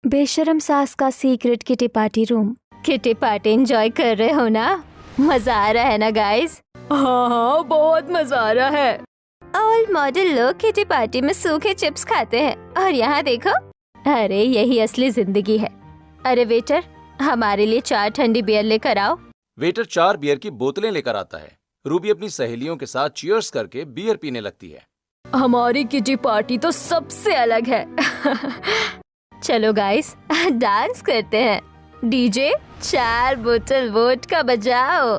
बेशरम सास का secret kitty party room. Kitty party enjoy कर रहे हो ना? मजा आ रहा है ना गाइस? हाँ, बहुत मजा आ रहा है। ऑल मॉडल लोग किटी पार्टी में सूखे चिप्स खाते हैं और यहाँ देखो, अरे यही असली जिंदगी है। अरे वेटर, हमारे लिए 4 ठंडी बियर लेकर आओ। वेटर 4 बियर की बोतलें लेकर आता है। रूबी अपनी सहेलियों के साथ चीयर्स करके बियर पीने लगती है। हमारी किटी पार्टी तो सबसे अलग है। चलो गाइस, डांस करते हैं। डीजे 4 बोतल वोडका बजाओ।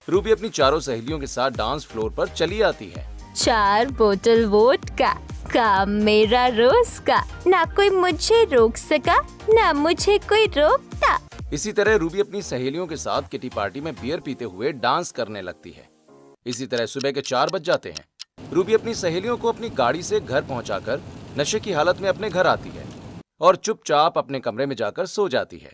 रूबी अपनी चारों सहेलियों के साथ डांस फ्लोर पर चली आती है। 4 बोतल वोडका, काम मेरा रोज का, ना कोई मुझे रोक सका, ना मुझे कोई रोकता। इसी तरह रूबी अपनी सहेलियों के साथ किटी पार्टी में बियर पीते हुए डांस करने लगती है। इसी तरह सुबह के 4 बज जाते हैं। रूबी अपनी सहेलियों को अपनी गाड़ी से घर पहुंचाकर नशे की हालत में अपने घर आती है और चुपचाप अपने कमरे में जाकर सो जाती है।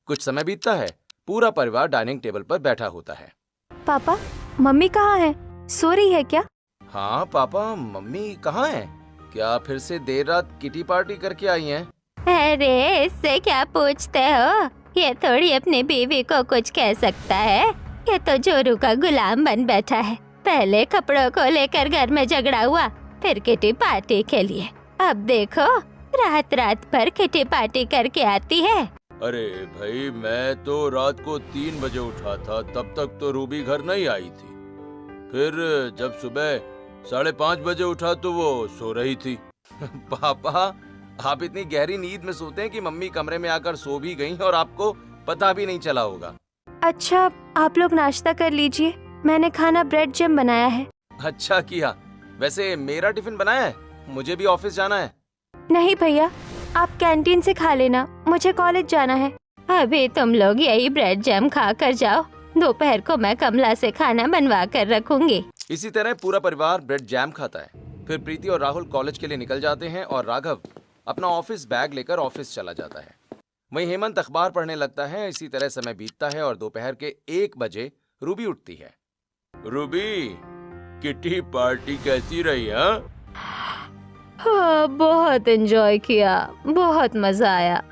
कुछ समय बीतता है। पूरा परिवार डाइनिंग टेबल पर बैठा होता है। पापा, मम्मी कहाँ है? सो रही है क्या? हाँ पापा, मम्मी कहाँ हैं? क्या फिर से देर रात किटी पार्टी करके आई हैं? अरे इससे क्या पूछते हो? ये थोड़ी अपनी बीवी को कुछ कह सकता है। ये तो जोरू का गुलाम बन बैठा है। पहले कपड़ों को लेकर घर में झगड़ा हुआ, फिर किटी पार्टी के लिए अब देखो रात रात भर किटी पार्टी करके आती है। अरे भाई, मैं तो रात को 3 बजे उठा था, तब तक तो रूबी घर नहीं आई थी। फिर जब सुबह 5:30 बजे उठा तो वो सो रही थी। पापा, आप इतनी गहरी नींद में सोते हैं कि मम्मी कमरे में आकर सो भी गईं और आपको पता भी नहीं चला होगा। अच्छा, आप लोग नाश्ता कर लीजिए, मैंने खाना ब्रेड जैम बनाया है। अच्छा किया। वैसे मेरा टिफिन बनाया है, मुझे भी ऑफिस जाना है। नहीं भैया, आप कैंटीन से खा लेना, मुझे कॉलेज जाना है। अभी तुम लोग यही ब्रेड जैम खा कर जाओ, दोपहर को मैं कमला से खाना बनवा कर रखूंगी। इसी तरह पूरा परिवार ब्रेड जैम खाता है। फिर प्रीति और राहुल कॉलेज के लिए निकल जाते हैं और राघव अपना ऑफिस बैग लेकर ऑफिस चला जाता है। वहीं हेमंत अखबार पढ़ने लगता है। इसी तरह समय बीतता है और दोपहर के 1 बजे रूबी उठती है। रूबी, किटी पार्टी कैसी रही? हाँ, बहुत एंजॉय किया, बहुत मजा आया।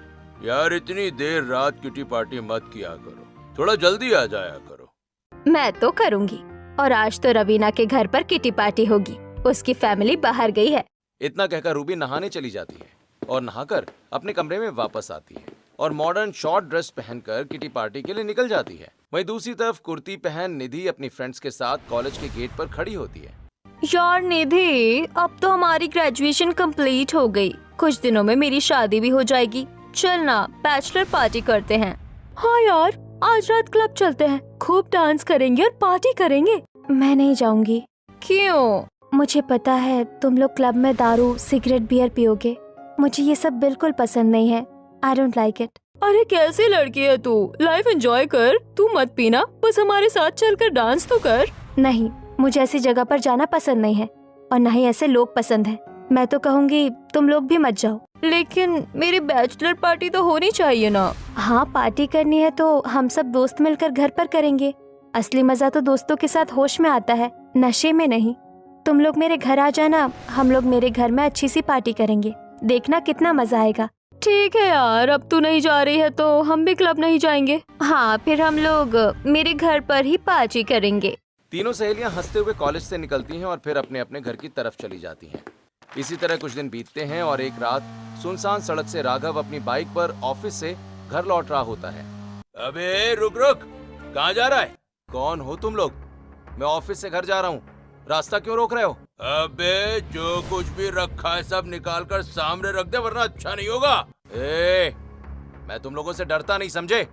यार, इतनी देर रात किटी पार्टी मत किया करो, थोड़ा जल्दी आ जाया करो। मैं तो करूंगी, और आज तो रवीना के घर पर किटी पार्टी होगी, उसकी फैमिली बाहर गई है। इतना कहकर रूबी नहाने चली जाती है और नहाकर अपने कमरे में वापस आती है और मॉडर्न शॉर्ट ड्रेस पहनकर किटी पार्टी के लिए निकल जाती है। वहीं दूसरी तरफ कुर्ती पहन निधि अपनी फ्रेंड्स के साथ कॉलेज के गेट पर खड़ी होती है। यार निधि, अब तो हमारी ग्रेजुएशन कंप्लीट हो गई, कुछ दिनों में मेरी शादी भी हो जाएगी। चल ना, बैचलर पार्टी करते हैं। हाँ यार, आज रात क्लब चलते हैं, खूब डांस करेंगे और पार्टी करेंगे। मैं नहीं जाऊंगी। क्यों? मुझे पता है तुम लोग क्लब में दारू, सिगरेट, बियर पियोगे। मुझे ये सब बिल्कुल पसंद नहीं है। I don't like it. अरे कैसी लड़की है तू, लाइफ एंजॉय कर, तू मत पीना, बस हमारे साथ चलकर डांस तो कर। नहीं, मुझे ऐसी जगह पर जाना पसंद नहीं है और न ही ऐसे लोग पसंद है। मैं तो कहूँगी तुम लोग भी मत जाओ। लेकिन मेरी बैचलर पार्टी तो होनी चाहिए ना। हाँ, पार्टी करनी है तो हम सब दोस्त मिलकर घर पर करेंगे। असली मजा तो दोस्तों के साथ होश में आता है, नशे में नहीं। तुम लोग मेरे घर आ जाना, हम लोग मेरे घर में अच्छी सी पार्टी करेंगे, देखना कितना मजा आएगा। ठीक है यार, अब तू नहीं जा रही है तो हम भी क्लब नहीं जाएंगे। हाँ, फिर हम लोग मेरे घर पर ही पार्टी करेंगे। तीनों सहेलियां हंसते हुए कॉलेज से निकलती हैं और फिर अपने अपने घर की तरफ चली जाती हैं। इसी तरह कुछ दिन बीतते हैं और एक रात सुनसान सड़क से राघव अपनी बाइक पर ऑफिस से घर लौट रहा होता है। अबे रुक रुक, कहाँ जा रहा है? कौन हो तुम लोग? मैं ऑफिस से घर जा रहा हूँ, रास्ता क्यों रोक रहे हो? अबे जो कुछ भी रखा है सब निकाल कर सामने रख दे, वरना अच्छा नहीं होगा। मैं तुम लोगों से डरता नहीं, समझे?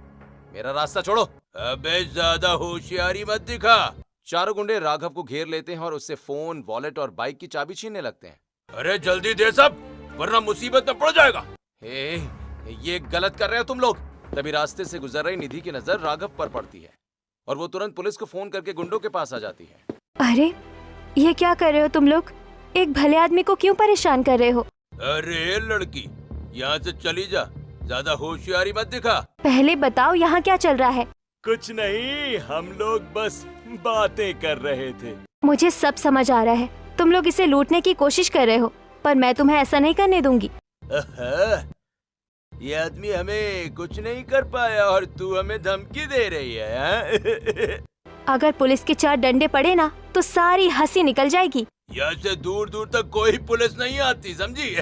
मेरा रास्ता छोड़ो। अबे ज्यादा होशियारी मत दिखा। चारों गुंडे राघव को घेर लेते हैं और उससे फोन, वॉलेट और बाइक की चाबी छीनने लगते हैं। अरे जल्दी दे सब, वरना मुसीबत में पड़ जाएगा। ये गलत कर रहे हो तुम लोग। तभी रास्ते से गुजर रही निधि की नजर राघव पर पड़ती है और वो तुरंत पुलिस को फोन करके गुंडों के पास आ जाती है। अरे ये क्या कर रहे हो तुम लोग? एक भले आदमी को क्यों परेशान कर रहे हो? अरे लड़की, यहाँ से चली जा, ज्यादा होशियारी मत दिखा। पहले बताओ यहाँ क्या चल रहा है? कुछ नहीं, हम लोग बस बातें कर रहे थे। मुझे सब समझ आ रहा है, तुम लोग इसे लूटने की कोशिश कर रहे हो, पर मैं तुम्हें ऐसा नहीं करने दूंगी। ये आदमी हमें कुछ नहीं कर पाया और तू हमें धमकी दे रही है, हाँ? अगर पुलिस के 4 डंडे पड़े ना तो सारी हंसी निकल जाएगी। यहाँ से दूर दूर तक कोई पुलिस नहीं आती, समझी?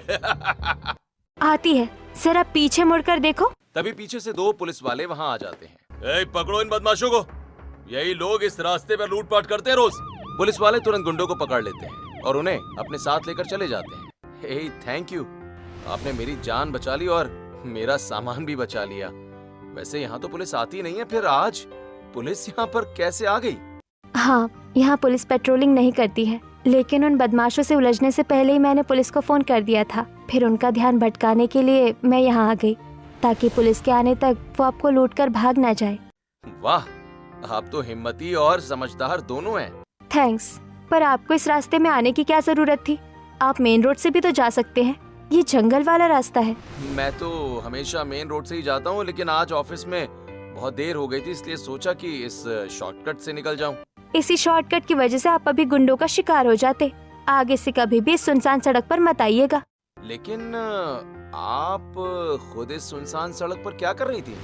आती है, जरा पीछे मुड़कर देखो। तभी पीछे से 2 पुलिस वाले वहाँ आ जाते हैं। पकड़ो इन बदमाशों को, यही लोग इस रास्ते पर लूटपाट करते हैं रोज। पुलिस वाले तुरंत गुंडों को पकड़ लेते हैं और उन्हें अपने साथ लेकर चले जाते हैं। थैंक यू, आपने मेरी जान बचा ली और मेरा सामान भी बचा लिया। वैसे यहाँ तो पुलिस आती नहीं है, फिर आज पुलिस यहाँ पर कैसे आ गई? हाँ, यहाँ पुलिस पेट्रोलिंग नहीं करती है, लेकिन उन बदमाशों से उलझने से पहले ही मैंने पुलिस को फोन कर दिया था। फिर उनका ध्यान भटकाने के लिए मैं यहाँ आ गई, ताकि पुलिस के आने तक वो आपको लूटकर भाग ना जाए। वाह, आप तो हिम्मती और समझदार दोनों हैं। थैंक्स, पर आपको इस रास्ते में आने की क्या जरूरत थी? आप मेन रोड से भी तो जा सकते हैं, ये जंगल वाला रास्ता है। मैं तो हमेशा मेन रोड से ही जाता हूँ, लेकिन आज ऑफिस में बहुत देर हो गई थी, इसलिए सोचा कि इस शॉर्टकट से निकल जाऊँ। इसी शॉर्टकट की वजह से आप अभी गुंडों का शिकार हो जाते। आगे से कभी भी इस सुनसान सड़क पर मत आइएगा। लेकिन आप खुद इस सुनसान सड़क पर क्या कर रही थी?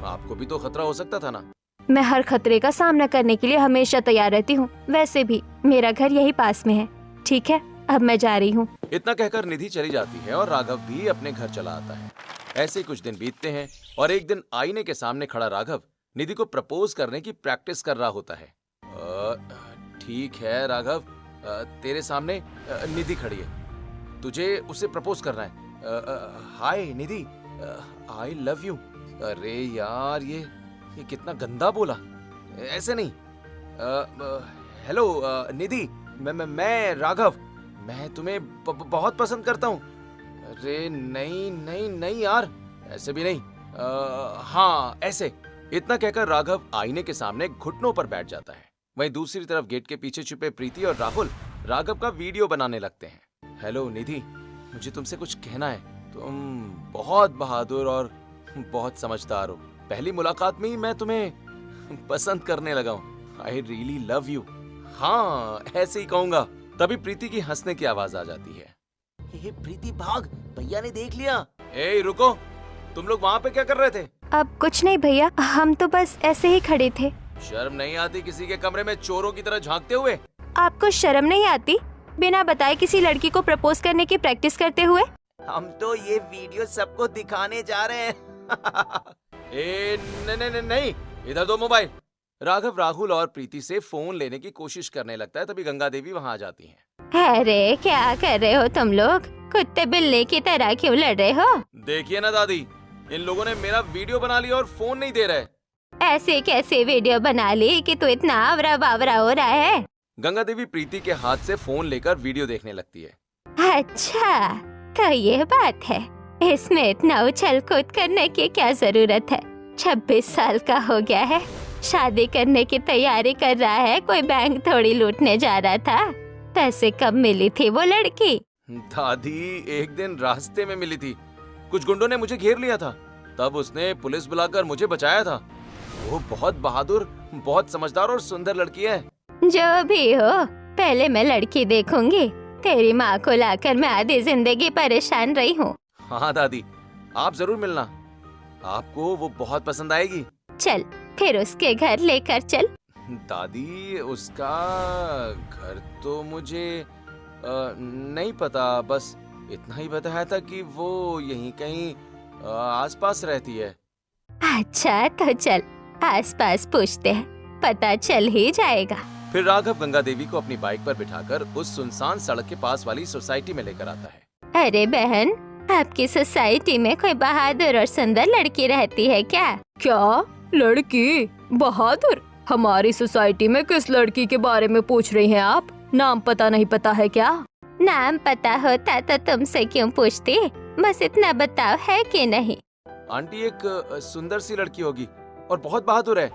आपको भी तो खतरा हो सकता था ना? मैं हर खतरे का सामना करने के लिए हमेशा तैयार रहती हूँ। वैसे भी मेरा घर यही पास में है। ठीक है, अब मैं जा रही हूँ। इतना कहकर निधि चली जाती है और राघव भी अपने घर चला आता है। ऐसे कुछ दिन बीतते हैं और एक दिन आईने के सामने खड़ा राघव निधि को प्रपोज करने की प्रैक्टिस कर रहा होता है। ठीक है राघव, तेरे सामने निधि खड़ी है, तुझे उसे प्रपोज करना है। हाय निधि, आई लव यू। अरे यार, ये कितना गंदा बोला, ऐसे नहीं। हेलो निधि, मैं राघव, मैं तुम्हें बहुत पसंद करता हूँ। अरे नहीं नहीं नहीं यार, ऐसे भी नहीं। हाँ ऐसे। इतना कहकर राघव आईने के सामने घुटनों पर बैठ जाता है। वहीं दूसरी तरफ गेट के पीछे छुपे प्रीति और राहुल राघव का वीडियो बनाने लगते हैं। हेलो निधि, मुझे तुमसे कुछ कहना है। तुम बहुत बहादुर और बहुत समझदार हो। पहली मुलाकात में ही मैं तुम्हें पसंद करने लगा हूँ। I really love you. हाँ ऐसे ही कहूंगा। तभी प्रीति की हंसने की आवाज आ जाती है। हे प्रीति भाग, भैया ने देख लिया। ए रुको, तुम लोग वहाँ पे क्या कर रहे थे? अब कुछ नहीं भैया, हम तो बस ऐसे ही खड़े थे। शर्म नहीं आती किसी के कमरे में चोरों की तरह झांकते हुए? आपको शर्म नहीं आती बिना बताए किसी लड़की को प्रपोज करने की प्रैक्टिस करते हुए? हम तो ये वीडियो सबको दिखाने जा रहे हैं। ए नहीं, इधर दो मोबाइल। राघव राहुल और प्रीति से फोन लेने की कोशिश करने लगता है। तभी गंगा देवी वहाँ आ जाती हैं। अरे क्या कर रहे हो तुम लोग? कुत्ते बिल्ली की तरह क्यों लड़ रहे हो? देखिए ना दादी, इन लोगों ने मेरा वीडियो बना लिया और फोन नहीं दे रहे। ऐसे कैसे वीडियो बना ली कि तू इतना आवरा बावरा हो रहा है? गंगा देवी प्रीति के हाथ से फोन लेकर वीडियो देखने लगती है। अच्छा तो ये बात है, इसमें इतना उछल कूद करने की क्या जरूरत है? 26 साल का हो गया है, शादी करने की तैयारी कर रहा है, कोई बैंक थोड़ी लूटने जा रहा था। पैसे कब मिली थी वो लड़की? दादी एक दिन रास्ते में मिली थी, कुछ गुंडों ने मुझे घेर लिया था, तब उसने पुलिस बुलाकर मुझे बचाया था। वो बहुत बहादुर, बहुत समझदार और सुंदर लड़की है। जो भी हो, पहले मैं लड़की देखूंगी। तेरी माँ को लाकर मैं आधी जिंदगी परेशान रही हूँ। हाँ दादी, आप जरूर मिलना, आपको वो बहुत पसंद आएगी। चल फिर उसके घर लेकर चल। दादी उसका घर तो मुझे नहीं पता, बस इतना ही बताया था कि वो यहीं कहीं आसपास रहती है। अच्छा तो चल आसपास पूछते हैं, पता चल ही जाएगा। फिर राघव गंगा देवी को अपनी बाइक पर बिठाकर उस सुनसान सड़क के पास वाली सोसाइटी में लेकर आता है। अरे बहन, आपकी सोसाइटी में कोई बहादुर और सुंदर लड़की रहती है क्या? क्या लड़की? बहादुर? हमारी सोसाइटी में किस लड़की के बारे में पूछ रही हैं आप? नाम पता नहीं पता है क्या? नाम पता होता तो तुमसे क्यों पूछती? बस इतना बताओ, है कि नहीं? आंटी एक सुंदर सी लड़की होगी और बहुत बहादुर है,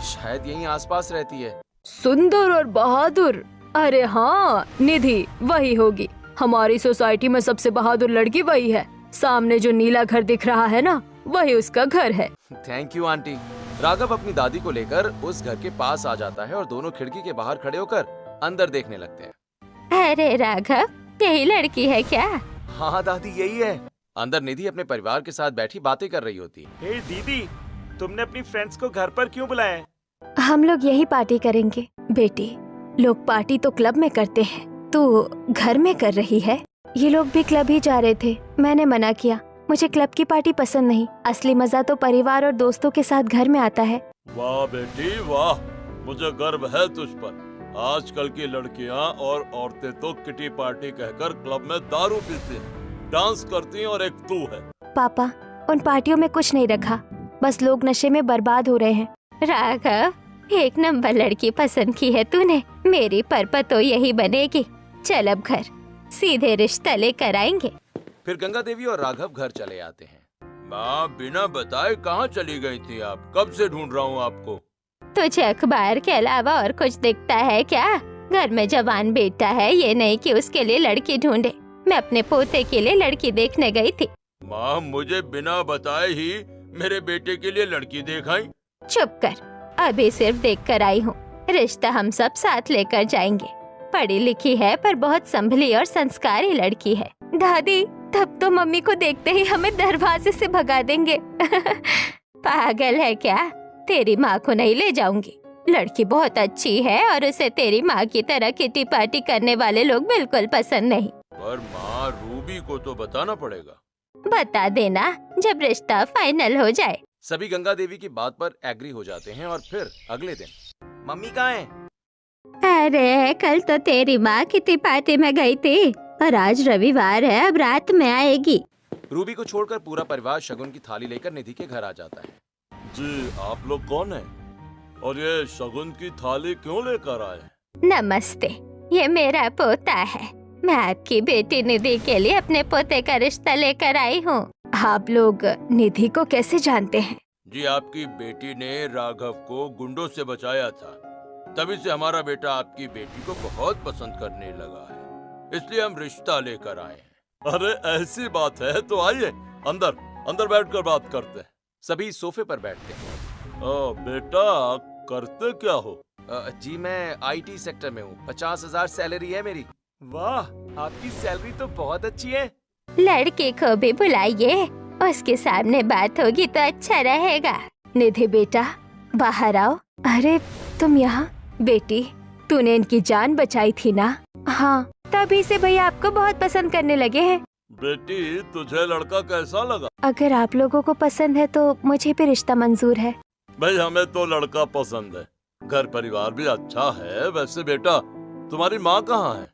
शायद यहीं आसपास रहती है। सुंदर और बहादुर? अरे हाँ, निधि वही होगी। हमारी सोसाइटी में सबसे बहादुर लड़की वही है। सामने जो नीला घर दिख रहा है ना, वही उसका घर है। Thank you aunty. राघव अपनी दादी को लेकर उस घर के पास आ जाता है और दोनों खिड़की के बाहर खड़े होकर अंदर देखने लगते हैं। अरे राघव, यही लड़की है क्या? हाँ दादी यही है। अंदर निधि अपने परिवार के साथ बैठी बातें कर रही होती है। हे दीदी, तुमने अपनी फ्रेंड्स को घर पर क्यों बुलाया है? हम लोग यही पार्टी करेंगे। बेटी, लोग पार्टी तो क्लब में करते हैं, तू घर में कर रही है। ये लोग भी क्लब ही जा रहे थे, मैंने मना किया। मुझे क्लब की पार्टी पसंद नहीं। असली मजा तो परिवार और दोस्तों के साथ घर में आता है। वाह बेटी वाह, मुझे गर्व है तुझ पर। आजकल की लड़कियां और औरतें तो किटी पार्टी कहकर क्लब में दारू पीती हैं, डांस करती हैं और एक तू है। पापा, उन पार्टियों में कुछ नहीं रखा, बस लोग नशे में बर्बाद हो रहे हैं। राघव, एक नंबर लड़की पसंद की है तूने। मेरी परपा तो यही बनेगी। चल अब घर, सीधे रिश्ता लेकर आएंगे। फिर गंगा देवी और राघव घर चले आते हैं। माँ, बिना बताए कहाँ चली गई थी आप? कब से ढूंढ रहा हूँ आपको। तुझे अखबार के अलावा और कुछ दिखता है क्या? घर में जवान बेटा है, ये नहीं कि उसके लिए लड़की ढूंढे। मैं अपने पोते के लिए लड़की देखने गई थी। माँ, मुझे बिना बताए ही मेरे बेटे के लिए लड़की देखाई? चुप कर, अभी सिर्फ देख कर आई हूँ। रिश्ता हम सब साथ लेकर जाएंगे। पढ़ी लिखी है पर बहुत संभली और संस्कारी लड़की है। दादी, तब तो मम्मी को देखते ही हमें दरवाजे से भगा देंगे। पागल है क्या? तेरी माँ को नहीं ले जाऊंगी। लड़की बहुत अच्छी है और उसे तेरी माँ की तरह किटी पार्टी करने वाले लोग बिल्कुल पसंद नहीं। पर माँ, रूबी को तो बताना पड़ेगा। बता देना जब रिश्ता फाइनल हो जाए। सभी गंगा देवी की बात पर एग्री हो जाते हैं और फिर अगले दिन मम्मी कहाँ हैं? अरे, कल तो तेरी माँ किटी पार्टी में गई थी और आज रविवार है, अब रात में आएगी। रूबी को छोड़कर पूरा परिवार शगुन की थाली लेकर निधि के घर आ जाता है। जी, आप लोग कौन हैं? और ये शगुन की थाली क्यों लेकर आए? नमस्ते, ये मेरा पोता है। मैं आपकी बेटी निधि के लिए अपने पोते का रिश्ता लेकर आई हूँ। आप लोग निधि को कैसे जानते हैं? जी, आपकी बेटी ने राघव को गुंडों से बचाया था, तभी से हमारा बेटा आपकी बेटी को बहुत पसंद करने लगा है, इसलिए हम रिश्ता लेकर आए हैं। अरे ऐसी बात है तो आइए अंदर अंदर बैठकर बात करते हैं। सभी सोफे पर बैठते हैं। बेटा, करते क्या हो? जी, मैं IT सेक्टर में हूँ। 50,000 सैलरी है मेरी। वाह, आपकी सैलरी तो बहुत अच्छी है। लड़के को भी बुलाइए, उसके सामने बात होगी तो अच्छा रहेगा। निधि बेटा, बाहर आओ। अरे तुम यहाँ? बेटी, तूने इनकी जान बचाई थी ना? हाँ, तभी से भैया आपको बहुत पसंद करने लगे हैं। बेटी, तुझे लड़का कैसा लगा? अगर आप लोगों को पसंद है तो मुझे भी रिश्ता मंजूर है। भाई, हमें तो लड़का पसंद है, घर परिवार भी अच्छा है। वैसे बेटा, तुम्हारी माँ कहाँ है?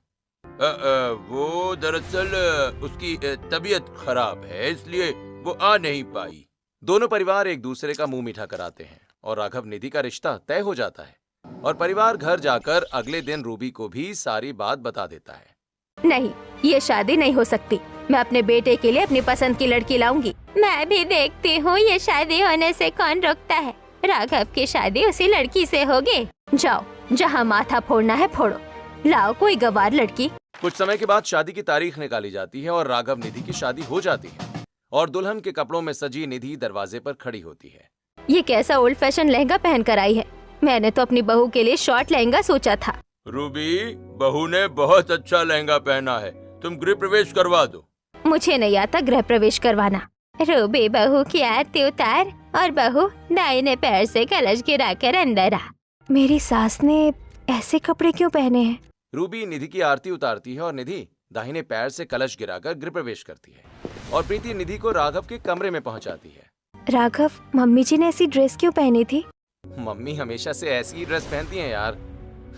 वो दरअसल उसकी तबीयत खराब है, इसलिए वो आ नहीं पाई। दोनों परिवार एक दूसरे का मुंह मीठा कराते हैं और राघव निधि का रिश्ता तय हो जाता है और परिवार घर जाकर अगले दिन रूबी को भी सारी बात बता देता है। नहीं, ये शादी नहीं हो सकती। मैं अपने बेटे के लिए अपनी पसंद की लड़की लाऊंगी। मैं भी देखती हूँ ये शादी होने से कौन रोकता है। राघव की शादी उसी लड़की से होगी। जाओ, जहाँ माथा फोड़ना है फोड़ो। लाओ कोई गवार लड़की। कुछ समय के बाद शादी की तारीख निकाली जाती है और राघव निधि की शादी हो जाती है और दुल्हन के कपड़ों में सजी निधि दरवाजे पर खड़ी होती है। ये कैसा ओल्ड फैशन लहंगा पहन कर आई है? मैंने तो अपनी बहू के लिए शॉर्ट लहंगा सोचा था। रूबी, बहू ने बहुत अच्छा लहंगा पहना है, तुम गृह प्रवेश करवा दो। मुझे नहीं आता गृह प्रवेश करवाना। रूबी बहू की आरती उतार और बहू दाहिने पैर से कलश गिराकर अंदर आ। मेरी सास ने ऐसे कपड़े क्यों पहने हैं? रूबी निधि की आरती उतारती है और निधि दाहिने पैर से कलश गिराकर गृह प्रवेश करती है और प्रीति निधि को राघव के कमरे में पहुंचाती है। राघव, मम्मी जी ने ऐसी ड्रेस क्यों पहनी थी? मम्मी हमेशा से ऐसी ही ड्रेस पहनती हैं यार।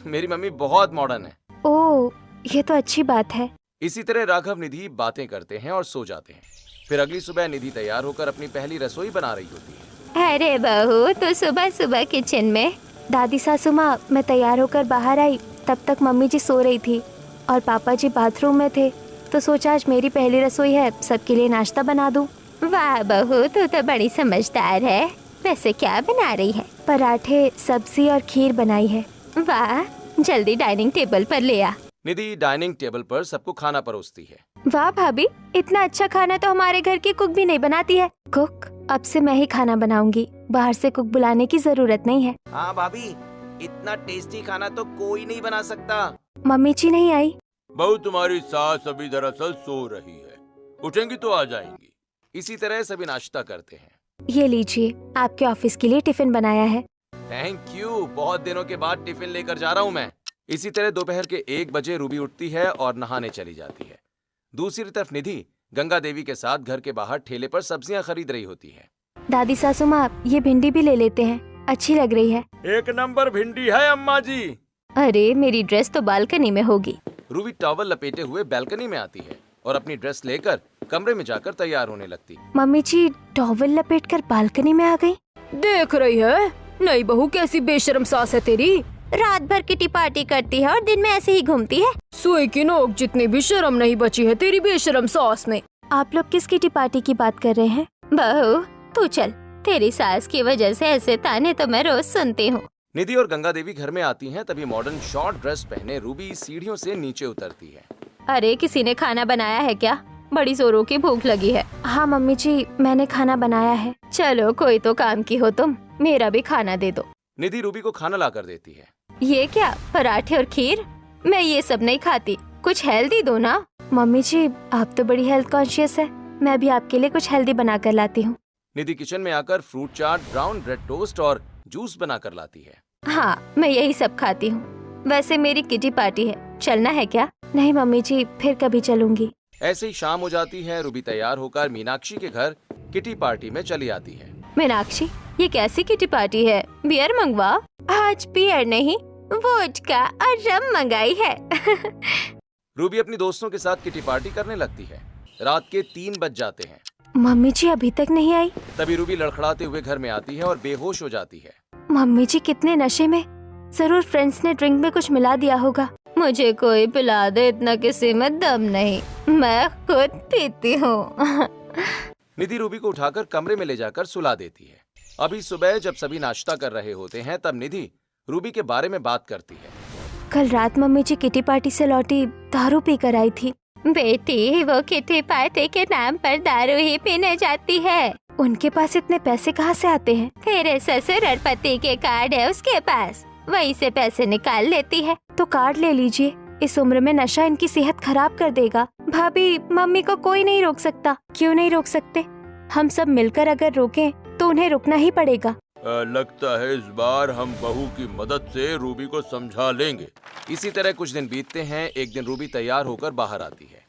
मेरी मम्मी बहुत मॉडर्न है। ओह, ये तो अच्छी बात है। इसी तरह राघव निधि बातें करते हैं और सो जाते हैं। फिर अगली सुबह निधि तैयार होकर अपनी पहली रसोई बना रही होती है। अरे बहू, तो सुबह सुबह किचन में? दादी सासू माँ, मैं तैयार होकर बाहर आई, तब तक मम्मी जी सो रही थी और पापा जी बाथरूम में थे, तो सोचा आज मेरी पहली रसोई है, सबके लिए नाश्ता बना दूं। वाह बहू, तू तो बड़ी समझदार है। वैसे क्या बना रही है? पराठे, सब्जी और खीर बनाई है। वाह, जल्दी डाइनिंग टेबल पर ले आ। निधि डाइनिंग टेबल पर सबको खाना परोसती है। वाह भाभी, इतना अच्छा खाना तो हमारे घर की कुक भी नहीं बनाती है। कुक, अब से मैं ही खाना बनाऊंगी, बाहर से कुक बुलाने की जरूरत नहीं है। हाँ भाभी, इतना टेस्टी खाना तो कोई नहीं बना सकता। मम्मी जी नहीं आई? बहू, तुम्हारी सास अभी दरअसल सो रही है, उठेंगी तो आ जाएंगी। इसी तरह सभी नाश्ता करते हैं। ये लीजिए, आपके ऑफिस के लिए टिफिन बनाया है। थैंक यू, बहुत दिनों के बाद टिफिन लेकर जा रहा हूँ मैं। इसी तरह दोपहर के 1 बजे रूबी उठती है और नहाने चली जाती है। दूसरी तरफ निधि गंगा देवी के साथ घर के बाहर ठेले पर सब्जियां खरीद रही होती है। दादी सासू माँ, ये भिंडी भी ले लेते हैं, अच्छी लग रही है। 1 नंबर भिंडी है अम्मा जी। अरे मेरी ड्रेस तो बालकनी में होगी। रूबी टॉवल लपेटे हुए बैल्कनी में आती है और अपनी ड्रेस लेकर कमरे में जाकर तैयार होने लगती। मम्मी जी टॉवल लपेटकर बालकनी में आ गई। देख रही है नई बहू कैसी बेशर्म सास है तेरी। रात भर किटी पार्टी करती है और दिन में ऐसे ही घूमती है। सुई की नोक जितनी भी शर्म नहीं बची है तेरी बेशर्म सास में। आप लोग किस किटी पार्टी की बात कर रहे हैं? बहू तू चल, तेरी सास की वजह से ऐसे ताने तो मैं रोज सुनती हूँ। निधि और गंगा देवी घर में आती हैं, तभी मॉडर्न शॉर्ट ड्रेस पहने रूबी सीढ़ियों से नीचे उतरती है। अरे किसी ने खाना बनाया है क्या? बड़ी जोरों की भूख लगी है। हाँ मम्मी जी, मैंने खाना बनाया है। चलो कोई तो काम की हो तुम, मेरा भी खाना दे दो। निधि रूबी को खाना ला कर देती है। ये क्या, पराठे और खीर? मैं ये सब नहीं खाती, कुछ हेल्दी दो ना। मम्मी जी आप तो बड़ी हेल्थ कॉन्शियस है, मैं भी आपके लिए कुछ हेल्दी बना कर लाती हूँ। निधि किचन में आकर फ्रूट चाट, ब्राउन ब्रेड टोस्ट और जूस बना कर लाती है। हाँ मैं यही सब खाती हूँ। वैसे मेरी किटी पार्टी है, चलना है क्या? नहीं मम्मी जी, फिर कभी चलूंगी। ऐसे ही शाम हो जाती है। रूबी तैयार होकर मीनाक्षी के घर किटी पार्टी में चली आती है। मीनाक्षी, ये कैसी किटी पार्टी है? बियर मंगवा। आज बियर नहीं, वोडका और रम मंगाई है। रूबी अपनी दोस्तों के साथ किटी पार्टी करने लगती है। रात के 3 बज जाते हैं। मम्मी जी अभी तक नहीं आई। तभी रूबी लड़खड़ाते हुए घर में आती है और बेहोश हो जाती है। मम्मी जी कितने नशे में, जरूर फ्रेंड्स ने ड्रिंक में कुछ मिला दिया होगा। मुझे कोई पिला दे, इतना किसी में दम नहीं, मैं खुद पीती हूँ। निधि रूबी को उठाकर कमरे में ले जाकर सुला देती है। अभी सुबह जब सभी नाश्ता कर रहे होते हैं, तब निधि रूबी के बारे में बात करती है। कल रात मम्मी जी किटी पार्टी से लौटी, दारू पी कर आई थी। बेटी वो किटी पार्टी के नाम पर दारू ही पीने जाती है। उनके पास इतने पैसे कहाँ से आते हैं? तेरे ससुर और पति के कार्ड है उसके पास, वहीं से पैसे निकाल लेती है। तो कार्ड ले लीजिए, इस उम्र में नशा इनकी सेहत खराब कर देगा। भाभी मम्मी को कोई नहीं रोक सकता। क्यों नहीं रोक सकते? हम सब मिलकर अगर रोकें तो उन्हें रुकना ही पड़ेगा। लगता है इस बार हम बहू की मदद से रूबी को समझा लेंगे। इसी तरह कुछ दिन बीतते हैं। एक दिन रूबी तैयार होकर बाहर आती है।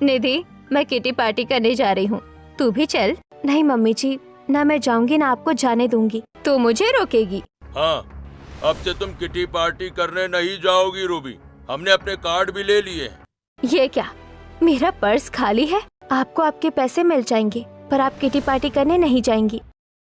निधि, मैं किटी पार्टी करने जा रही हूँ, तू भी चल। नहीं मम्मी जी, ना मैं जाऊंगी ना आपको जाने दूंगी। तू मुझे रोकेगी? हाँ, अब से तुम किटी पार्टी करने नहीं जाओगी रूबी, हमने अपने कार्ड भी ले लिए हैं। ये क्या, मेरा पर्स खाली है? आपको आपके पैसे मिल जाएंगे, पर आप किटी पार्टी करने नहीं जाएंगी।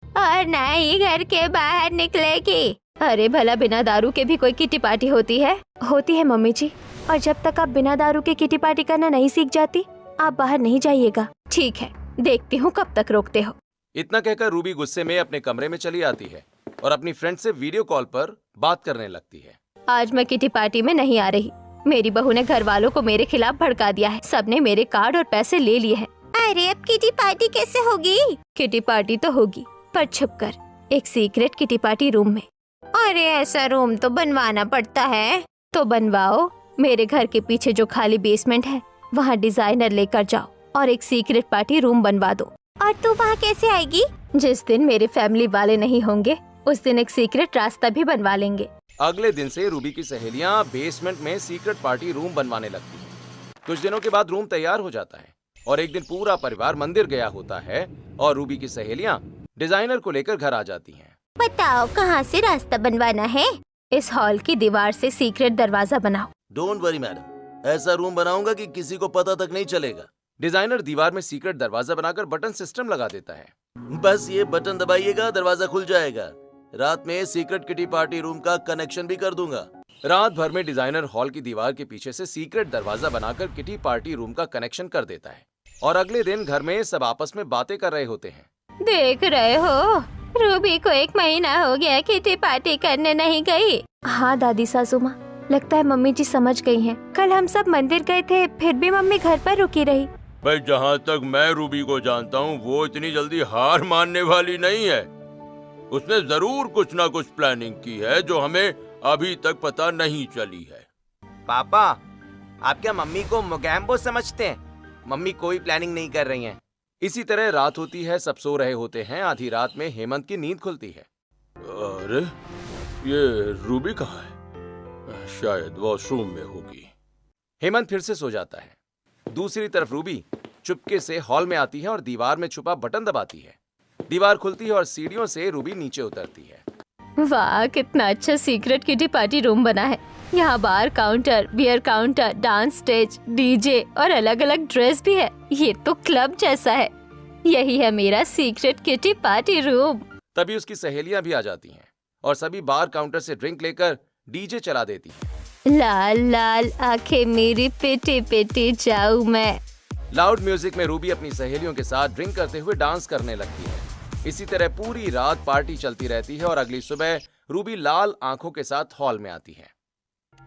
और ना ही घर के बाहर निकलेगी। अरे भला बिना दारू के भी कोई किटी पार्टी होती है? होती है मम्मी जी, और जब तक आप बिना दारू के किटी पार्टी करना नहीं सीख जाती, आप बाहर नहीं जाइएगा। ठीक है, देखती हूँ कब तक रोकते हो। इतना कहकर रूबी गुस्से में अपने कमरे में चली आती है और अपनी फ्रेंड से वीडियो कॉल पर बात करने लगती है। आज मैं किटी पार्टी में नहीं आ रही। मेरी बहू ने घर वालों को मेरे खिलाफ भड़का दिया है। सबने मेरे कार्ड और पैसे ले लिए हैं। अरे अब किटी पार्टी कैसे होगी? किटी पार्टी तो होगी, पर छुपकर, एक सीक्रेट किटी पार्टी रूम में। अरे ऐसा रूम तो बनवाना पड़ता है। तो बनवाओ। मेरे घर के पीछे जो खाली बेसमेंट है, वहाँ डिजाइनर लेकर जाओ और एक सीक्रेट पार्टी रूम बनवा दो। और तू वहाँ कैसे आएगी? जिस दिन मेरे फैमिली वाले नहीं होंगे, उस दिन एक सीक्रेट रास्ता भी बनवा लेंगे। अगले दिन से रूबी की सहेलियां बेसमेंट में सीक्रेट पार्टी रूम बनवाने लगती हैं। कुछ दिनों के बाद रूम तैयार हो जाता है और एक दिन पूरा परिवार मंदिर गया होता है और रूबी की सहेलियां डिजाइनर को लेकर घर आ जाती हैं। बताओ कहाँ से रास्ता बनवाना है? इस हॉल की दीवार से सीक्रेट दरवाजा बनाओ। डोंट वरी मैडम, ऐसा रूम बनाऊंगा कि किसी को पता तक नहीं चलेगा। डिजाइनर दीवार में सीक्रेट दरवाजा बनाकर बटन सिस्टम लगा देता है। बस ये बटन दबाइएगा, दरवाजा खुल जाएगा। रात में सीक्रेट किटी पार्टी रूम का कनेक्शन भी कर दूंगा। रात भर में डिजाइनर हॉल की दीवार के पीछे से सीक्रेट दरवाजा बनाकर किटी पार्टी रूम का कनेक्शन कर देता है और अगले दिन घर में सब आपस में बातें कर रहे होते हैं। देख रहे हो, रूबी को 1 महीना हो गया किटी पार्टी करने नहीं गई। हाँ दादी सासू माँ, लगता है मम्मी जी समझ गई हैं। कल हम सब मंदिर गए थे, फिर भी मम्मी घर पर रुकी रही। भाई जहाँ तक मैं रूबी को जानता हूँ, वो इतनी जल्दी हार मानने वाली नहीं है। उसने जरूर कुछ ना कुछ प्लानिंग की है जो हमें अभी तक पता नहीं चली है। पापा, आप क्या मम्मी को मोगैम्बो समझते हैं? मम्मी कोई प्लानिंग नहीं कर रही हैं। इसी तरह रात होती है, सब सो रहे होते हैं। आधी रात में हेमंत की नींद खुलती है। अरे ये रूबी कहाँ है? शायद वॉशरूम में होगी। हेमंत फिर से सो जाता है। दूसरी तरफ रूबी चुपके से हॉल में आती है और दीवार में छुपा बटन दबाती है। दीवार खुलती है और सीढ़ियों से रूबी नीचे उतरती है। वाह, कितना अच्छा सीक्रेट किटी पार्टी रूम बना है। यहाँ bar counter, beer counter, dance stage, DJ और अलग अलग ड्रेस भी है। ये तो क्लब जैसा है। यही है मेरा सीक्रेट किटी पार्टी रूम। तभी उसकी सहेलियां भी आ जाती हैं और सभी बार काउंटर से ड्रिंक लेकर डीजे चला देती हैं। लाल लाल आंखें मेरी पिटी पिटी जाऊं मैं। लाउड म्यूजिक में रूबी अपनी सहेलियों के साथ ड्रिंक करते हुए डांस करने लगती है। इसी तरह पूरी रात पार्टी चलती रहती है और अगली सुबह रूबी लाल आंखों के साथ हॉल में आती है।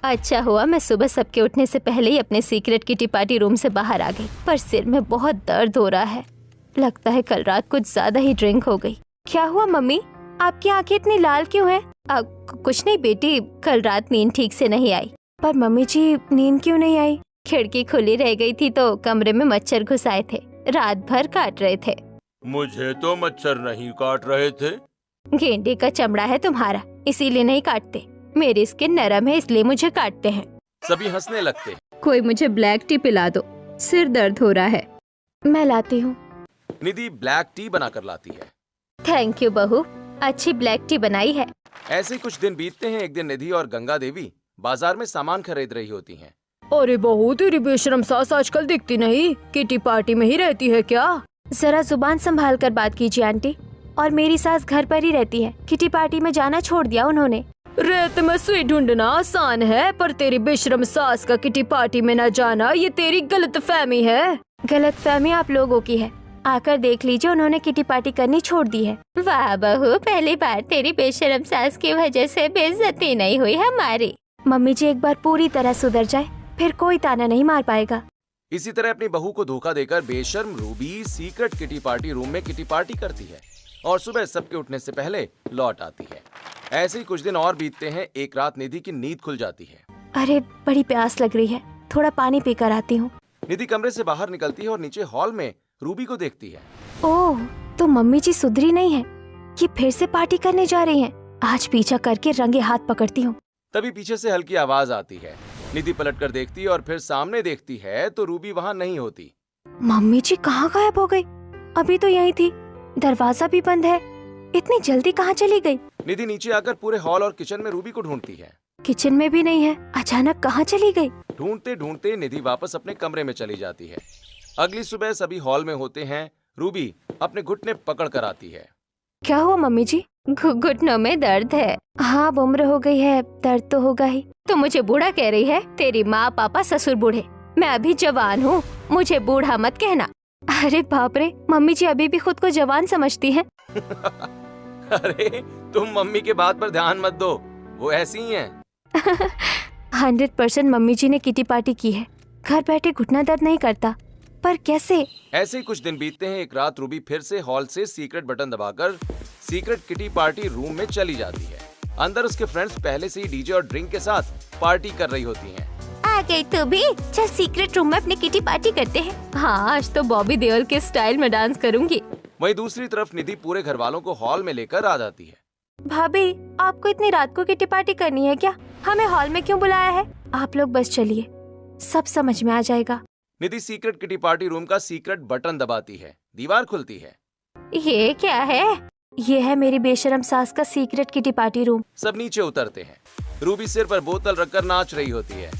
अच्छा हुआ मैं सुबह सबके उठने से पहले ही अपने सीक्रेट किटी पार्टी रूम से बाहर आ गई, पर सिर में बहुत दर्द हो रहा है। लगता है कल रात कुछ ज्यादा ही ड्रिंक हो गई। क्या हुआ मम्मी, आपकी आंखें इतनी लाल क्यों हैं? कुछ नहीं बेटी, कल रात नींद ठीक से नहीं आई। पर मम्मी जी, नींद क्यों नहीं आई? खिड़की खुली रह गई थी तो कमरे में मच्छर घुस आए थे, रात भर काट रहे थे। मुझे तो मच्छर नहीं काट रहे थे। गेंडे का चमड़ा है तुम्हारा, इसीलिए नहीं काटते। मेरी स्किन नरम है, इसलिए मुझे काटते हैं। सभी हंसने लगते हैं। कोई मुझे ब्लैक टी पिला दो, सिर दर्द हो रहा है। मैं लाती हूँ। निधि ब्लैक टी बनाकर लाती है। थैंक यू बहू, अच्छी ब्लैक टी बनाई है। ऐसे कुछ दिन बीतते हैं। एक दिन निधि और गंगा देवी बाजार में सामान खरीद रही होती हैं। अरे बहू, तेरी बेशरम सास आजकल दिखती नहीं, किटी पार्टी में ही रहती है क्या? जरा जुबान संभाल कर बात कीजिए आंटी। और मेरी सास घर पर ही रहती है, किटी पार्टी में जाना छोड़ दिया उन्होंने। रेत में सुई ढूंढना आसान है, पर तेरी बेशरम सास का किटी पार्टी में न जाना ये तेरी गलतफहमी है। गलतफहमी आप लोगों की है। आकर देख लीजिए, उन्होंने किटी पार्टी करनी छोड़ दी है। वाह बहू, पहली बार तेरी बेशरम सास की वजह से बेइज्जती नहीं हुई हमारी। मम्मी जी एक बार पूरी तरह सुधर जाए, फिर कोई ताना नहीं मार पाएगा। इसी तरह अपनी बहू को धोखा देकर बेशर्म Ruby secret kitty party room में किटी पार्टी करती है और सुबह सबके उठने से पहले लौट आती है। ऐसे ही कुछ दिन और बीतते हैं। एक रात निधि की नींद खुल जाती है। अरे बड़ी प्यास लग रही है, थोड़ा पानी पीकर आती हूँ। निधि कमरे से बाहर निकलती है और नीचे हॉल में रूबी को देखती है। ओह, तो मम्मी जी सुधरी नहीं है, ये फिर से पार्टी करने जा रही हैं। आज पीछा करके रंगे हाथ पकड़ती हूँ। तभी पीछे से हल्की आवाज आती है। निधि पलटकर देखती है और फिर सामने देखती है तो रूबी वहाँ नहीं होती। मम्मी जी कहाँ गायब हो गई? अभी तो यहीं थी, दरवाजा भी बंद है। इतनी जल्दी कहाँ चली गई? निधि नीचे आकर पूरे हॉल और किचन में रूबी को ढूंढती है। किचन में भी नहीं है, अचानक कहाँ चली गई? ढूंढते ढूंढते निधि वापस अपने कमरे में चली जाती है। अगली सुबह सभी हॉल में होते हैं। रूबी अपने घुटने पकड़ कर आती है। क्या हुआ मम्मी जी? घुटनों में दर्द है। हाँ, अब उम्र हो गई है, दर्द तो होगा ही। तो मुझे बूढ़ा कह रही है? तेरी माँ पापा ससुर बूढ़े, मैं अभी जवान हूँ, मुझे बूढ़ा मत कहना। अरे बाप रे, मम्मी जी अभी भी खुद को जवान समझती हैं। अरे तुम मम्मी के बात पर ध्यान मत दो, वो ऐसी ही हैं। 100% मम्मी जी ने किटी पार्टी की है। घर बैठे घुटना दर्द नहीं करता, पर कैसे? ऐसे ही कुछ दिन बीतते हैं। एक रात रूबी फिर से हॉल से सीक्रेट बटन दबाकर सीक्रेट किटी पार्टी रूम में चली जाती है। अंदर उसके फ्रेंड्स पहले से ही डीजे और ड्रिंक के साथ पार्टी कर रही होती हैं। आ गई तू भी? चल सीक्रेट रूम में अपनी किटी पार्टी करते हैं। हाँ, आज तो बॉबी देओल के स्टाइल में डांस करूंगी। वहीं दूसरी तरफ निधि पूरे घर वालों को हॉल में लेकर आ जाती है। भाभी, आपको इतनी रात को किटी पार्टी करनी है क्या? हमें हॉल में क्यों बुलाया है? आप लोग बस चलिए, सब समझ में आ जाएगा। निधि सीक्रेट किटी पार्टी रूम का सीक्रेट बटन दबाती है, दीवार खुलती है। ये क्या है? ये है मेरी बेशरम सास का सीक्रेट किटी पार्टी रूम। सब नीचे उतरते हैं। रूबी सिर पर बोतल रखकर नाच रही होती है।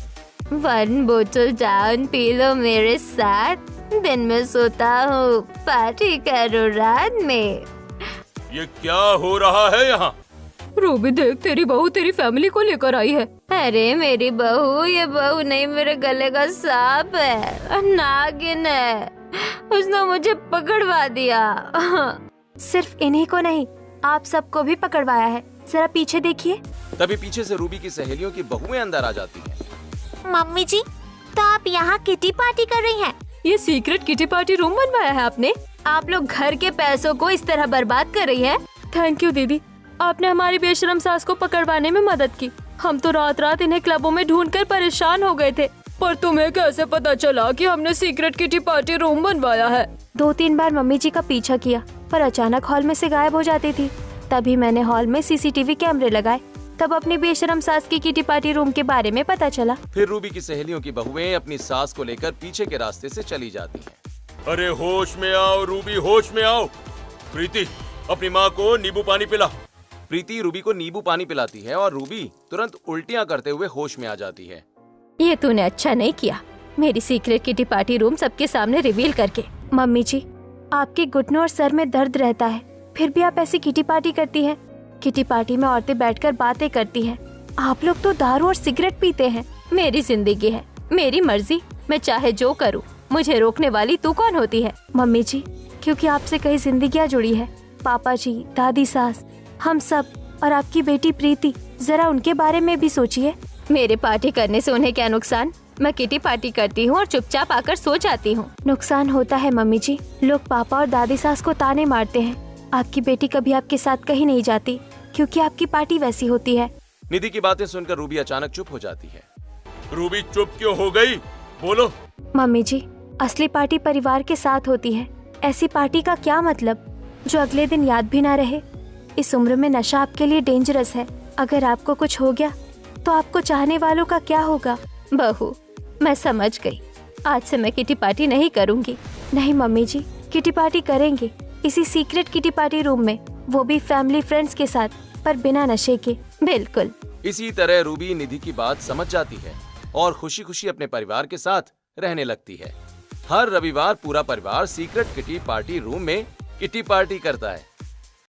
1 बोतल डाउन पी लो मेरे साथ, दिन में सोता हूँ, पार्टी करो रात में। ये क्या हो रहा है यहाँ? रूबी देख, तेरी बहू तेरी फैमिली को लेकर आई है। अरे मेरी बहू, ये बहू नहीं, मेरे गले का सांप है, नागिन है, उसने मुझे पकड़वा दिया। सिर्फ इन्हीं को नहीं, आप सबको भी पकड़वाया है। जरा पीछे देखिए। तभी पीछे से रूबी की सहेलियों की बहुएं अंदर आ जाती हैं। मम्मी जी, तो आप यहाँ किटी पार्टी कर रही हैं? ये सीक्रेट किटी पार्टी रूम बनवाया है आपने? आप लोग घर के पैसों को इस तरह बर्बाद कर रही हैं। थैंक यू दीदी, आपने हमारी बेशरम सास को पकड़वाने में मदद की। हम तो रात रात इन्हें क्लबों में ढूंढकर परेशान हो गए थे, पर तुम्हें कैसे पता चला कि हमने सीक्रेट किटी पार्टी रूम बनवाया है? 2-3 बार मम्मी जी का पीछा किया, पर अचानक हॉल में से गायब हो जाती थी। तभी मैंने हॉल में सीसीटीवी कैमरे लगाए। तब अपनी बेशरम सास की किटी पार्टी रूम के बारे में पता चला। फिर रूबी की सहेलियों की बहुएं अपनी सास को लेकर पीछे के रास्ते से चली जाती हैं। अरे होश में आओ रूबी, होश में आओ। प्रीति, अपनी माँ को नींबू पानी पिला। प्रीति रूबी को नींबू पानी पिलाती है और रूबी तुरंत उल्टियां करते हुए होश में आ जाती है। ये तूने अच्छा नहीं किया, मेरी सीक्रेट किटी पार्टी रूम सबके सामने रिवील करके। मम्मी जी, आपके घुटनों और सर में दर्द रहता है, फिर भी आप ऐसी किटी पार्टी करती हैं। किटी पार्टी में औरतें बैठकर बातें करती हैं। आप लोग तो दारू और सिगरेट पीते हैं। मेरी जिंदगी है, मेरी मर्जी, मैं चाहे जो करूँ। मुझे रोकने वाली तू कौन होती है? मम्मी जी, क्योंकि आपसे कई जिंदगियाँ जुड़ी है। पापा जी, दादी सास, हम सब, और आपकी बेटी प्रीति, जरा उनके बारे में भी सोचिए। मेरे पार्टी करने से उन्हें क्या नुकसान? मैं किटी पार्टी करती हूँ और चुपचाप आकर सो जाती हूँ। नुकसान होता है मम्मी जी, लोग पापा और दादी सास को ताने मारते हैं। आपकी बेटी कभी आपके साथ कहीं नहीं जाती, क्योंकि आपकी पार्टी वैसी होती है। निधि की बातें सुनकर रूबी अचानक चुप हो जाती है। रूबी चुप क्यों हो गई? बोलो। मम्मी जी, असली पार्टी परिवार के साथ होती है। ऐसी पार्टी का क्या मतलब जो अगले दिन याद भी ना रहे? इस उम्र में नशा आपके लिए डेंजरस है। अगर आपको कुछ हो गया तो आपको चाहने वालों का क्या होगा? बहू, मैं समझ गई। आज से मैं किटी पार्टी नहीं करूँगी। नहीं मम्मी जी, किटी पार्टी करेंगे, इसी सीक्रेट किटी पार्टी रूम में, वो भी फैमिली फ्रेंड्स के साथ, पर बिना नशे के। बिल्कुल। इसी तरह रूबी निधि की बात समझ जाती है और खुशी खुशी अपने परिवार के साथ रहने लगती है। हर रविवार पूरा परिवार सीक्रेट किटी पार्टी रूम में किटी पार्टी करता है।